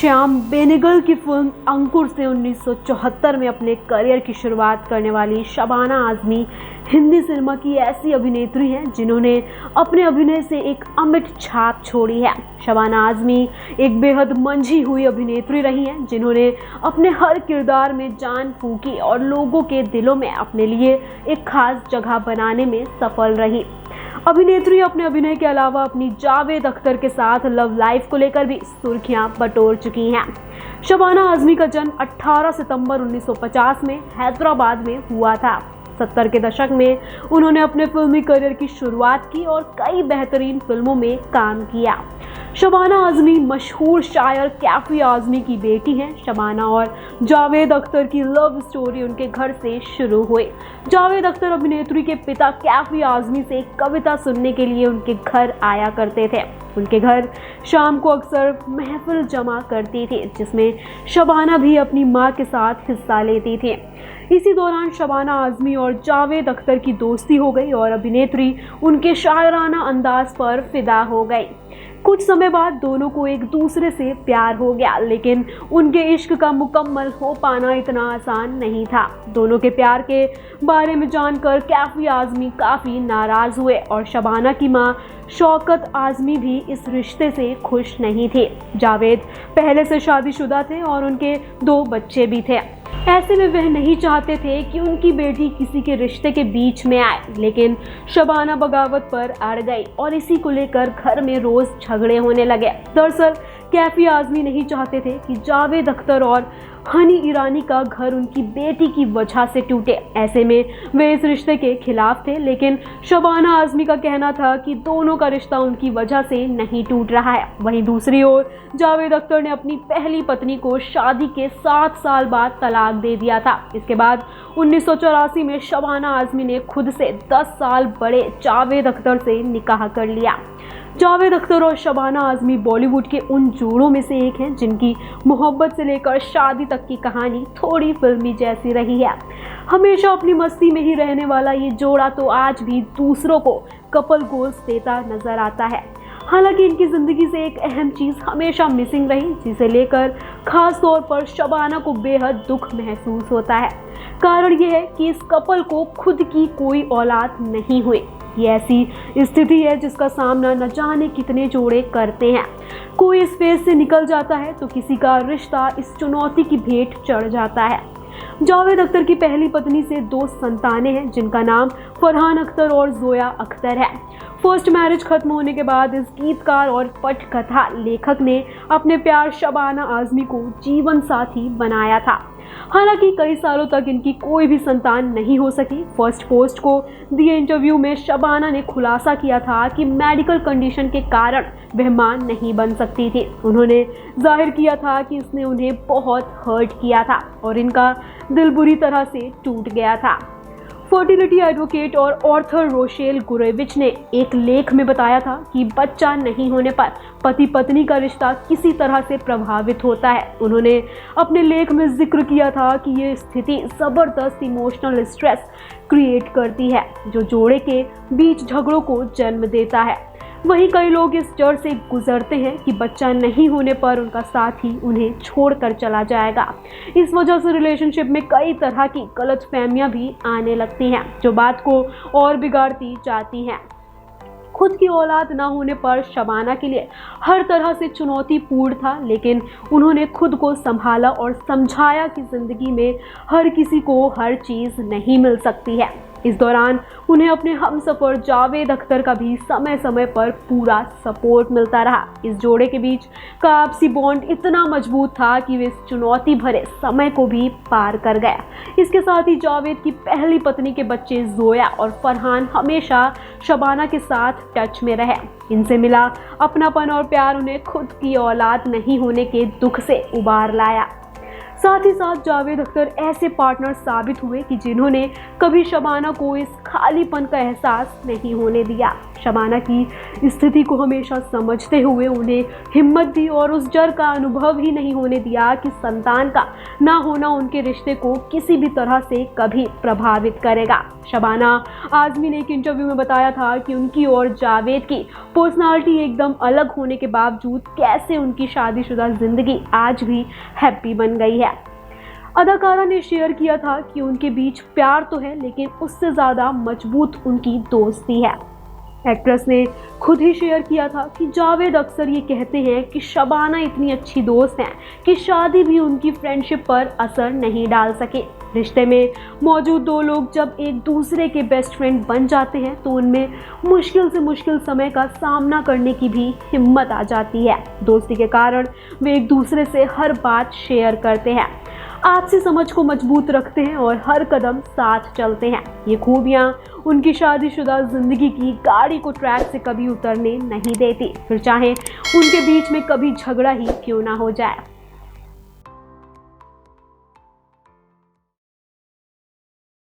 श्याम बेनेगल की फिल्म अंकुर से 1974 में अपने करियर की शुरुआत करने वाली शबाना आजमी हिंदी सिनेमा की ऐसी अभिनेत्री हैं जिन्होंने अपने अभिनय से एक अमिट छाप छोड़ी है। शबाना आजमी एक बेहद मंझी हुई अभिनेत्री रही हैं जिन्होंने अपने हर किरदार में जान फूंकी और लोगों के दिलों में अपने लिए एक खास जगह बनाने में सफल रही। अभिनेत्री अपने अभिनय के अलावा अपनी जावेद अख्तर के साथ लव लाइफ को लेकर भी सुर्खियां बटोर चुकी हैं। शबाना आजमी का जन्म 18 सितंबर 1950 में हैदराबाद में हुआ था। 70 के दशक में उन्होंने अपने फिल्मी करियर की शुरुआत की और कई बेहतरीन फिल्मों में काम किया। शबाना आजमी मशहूर शायर कैफी आजमी की बेटी हैं। शबाना और जावेद अख्तर की लव स्टोरी उनके घर से शुरू हुई। जावेद अख्तर अभिनेत्री के पिता कैफी आजमी से कविता सुनने के लिए उनके घर आया करते थे। उनके घर शाम को अक्सर महफिल जमा करती थी जिसमें शबाना भी अपनी मां के साथ हिस्सा लेती थी। इसी दौरान शबाना आजमी और जावेद अख्तर की दोस्ती हो गई और अभिनेत्री उनके शायराना अंदाज पर फिदा हो गई। कुछ समय बाद दोनों को एक दूसरे से प्यार हो गया, लेकिन उनके इश्क का मुकम्मल हो पाना इतना आसान नहीं था। दोनों के प्यार के बारे में जानकर कैफी आजमी काफ़ी नाराज़ हुए और शबाना की मां शौकत आजमी भी इस रिश्ते से खुश नहीं थे। जावेद पहले से शादीशुदा थे और उनके 2 बच्चे भी थे। ऐसे में वह नहीं चाहते थे कि उनकी बेटी किसी के रिश्ते के बीच में आए, लेकिन शबाना बगावत पर अड़ गई और इसी को लेकर घर में रोज झगड़े होने लगे। दरअसल कैफी आजमी नहीं चाहते थे कि जावेद अख्तर और हनी ईरानी का घर उनकी बेटी की वजह से टूटे। ऐसे में वे इस रिश्ते के खिलाफ थे, लेकिन शबाना आजमी का कहना था कि दोनों का रिश्ता उनकी वजह से नहीं टूट रहा है। वहीं दूसरी ओर जावेद अख्तर ने अपनी पहली पत्नी को शादी के 7 साल बाद तलाक दे दिया था। इसके बाद 1984 में शबाना आजमी ने खुद से 10 साल बड़े जावेद अख्तर से निकाह कर लिया। जावेद अख्तर और शबाना आजमी बॉलीवुड के उन जोड़ों में से एक हैं जिनकी मोहब्बत से लेकर शादी तक की कहानी थोड़ी फिल्मी जैसी रही है। हमेशा अपनी मस्ती में ही रहने वाला ये जोड़ा तो आज भी दूसरों को कपल गोल्स देता नजर आता है। हालांकि इनकी ज़िंदगी से एक अहम चीज़ हमेशा मिसिंग रही, जिसे लेकर खास तौर पर शबाना को बेहद दुख महसूस होता है। कारण यह है कि इस कपल को खुद की कोई औलाद नहीं हुई। ये ऐसी स्थिति है जिसका सामना न जाने कितने जोड़े करते हैं। कोई इस फेज से निकल जाता है तो किसी का रिश्ता इस चुनौती की भेंट चढ़ जाता है। जावेद अख्तर की पहली पत्नी से 2 संतानें हैं जिनका नाम फरहान अख्तर और जोया अख्तर है। फर्स्ट मैरिज खत्म होने के बाद इस गीतकार और पटकथा लेखक ने अपने प्यार शबाना आजमी को जीवन साथी बनाया था। हालांकि कई सालों तक इनकी कोई भी संतान नहीं हो सकी। फर्स्ट पोस्ट को दिए इंटरव्यू में शबाना ने खुलासा किया था कि मेडिकल कंडीशन के कारण वह मां नहीं बन सकती थी। उन्होंने जाहिर किया था कि इसने उन्हें बहुत हर्ट किया था और इनका दिल बुरी तरह से टूट गया था। फर्टिलिटी एडवोकेट और ऑर्थर रोशेल गुरेविच ने एक लेख में बताया था कि बच्चा नहीं होने पर पति पत्नी का रिश्ता किसी तरह से प्रभावित होता है। उन्होंने अपने लेख में जिक्र किया था कि ये स्थिति ज़बरदस्त इमोशनल स्ट्रेस क्रिएट करती है जो जोड़े के बीच झगड़ों को जन्म देता है। वहीं कई लोग इस डर से गुजरते हैं कि बच्चा नहीं होने पर उनका साथी उन्हें छोड़कर चला जाएगा। इस वजह से रिलेशनशिप में कई तरह की गलतफहमियां भी आने लगती हैं जो बात को और बिगाड़ती जाती हैं। खुद की औलाद ना होने पर शबाना के लिए हर तरह से चुनौतीपूर्ण था, लेकिन उन्होंने खुद को संभाला और समझाया कि ज़िंदगी में हर किसी को हर चीज़ नहीं मिल सकती है। इस दौरान उन्हें अपने हमसफर जावेद अख्तर का भी समय समय पर पूरा सपोर्ट मिलता रहा। इस जोड़े के बीच का आपसी बॉन्ड इतना मजबूत था कि वे इस चुनौती भरे समय को भी पार कर गया। इसके साथ ही जावेद की पहली पत्नी के बच्चे जोया और फरहान हमेशा शबाना के साथ टच में रहे। इनसे मिला अपनापन और प्यार उन्हें खुद की औलाद नहीं होने के दुख से उबार लाया। साथ ही साथ जावेद अख्तर ऐसे पार्टनर साबित हुए कि जिन्होंने कभी शबाना को इस खालीपन का एहसास नहीं होने दिया। शबाना की स्थिति को हमेशा समझते हुए उन्हें हिम्मत दी और उस डर का अनुभव ही नहीं होने दिया कि संतान का ना होना उनके रिश्ते को किसी भी तरह से कभी प्रभावित करेगा। शबाना आज़मी ने एक इंटरव्यू में बताया था कि उनकी और जावेद की पर्सनालिटी एकदम अलग होने के बावजूद कैसे उनकी शादीशुदा जिंदगी आज भी हैप्पी बन गई है। अदाकारा ने शेयर किया था कि उनके बीच प्यार तो है, लेकिन उससे ज़्यादा मजबूत उनकी दोस्ती है। एक्ट्रेस ने खुद ही शेयर किया था कि जावेद अक्सर ये कहते हैं कि शबाना इतनी अच्छी दोस्त हैं कि शादी भी उनकी फ्रेंडशिप पर असर नहीं डाल सके। रिश्ते में मौजूद दो लोग जब एक दूसरे के बेस्ट फ्रेंड बन जाते हैं तो उनमें मुश्किल से मुश्किल समय का सामना करने की भी हिम्मत आ जाती है। दोस्ती के कारण वे एक दूसरे से हर बात शेयर करते हैं, आपसी समझ को मजबूत रखते हैं और हर कदम साथ चलते हैं। ये खूबियाँ उनकी शादीशुदा जिंदगी की गाड़ी को ट्रैक से कभी उतरने नहीं देती, फिर चाहे उनके बीच में कभी झगड़ा ही क्यों ना हो जाए।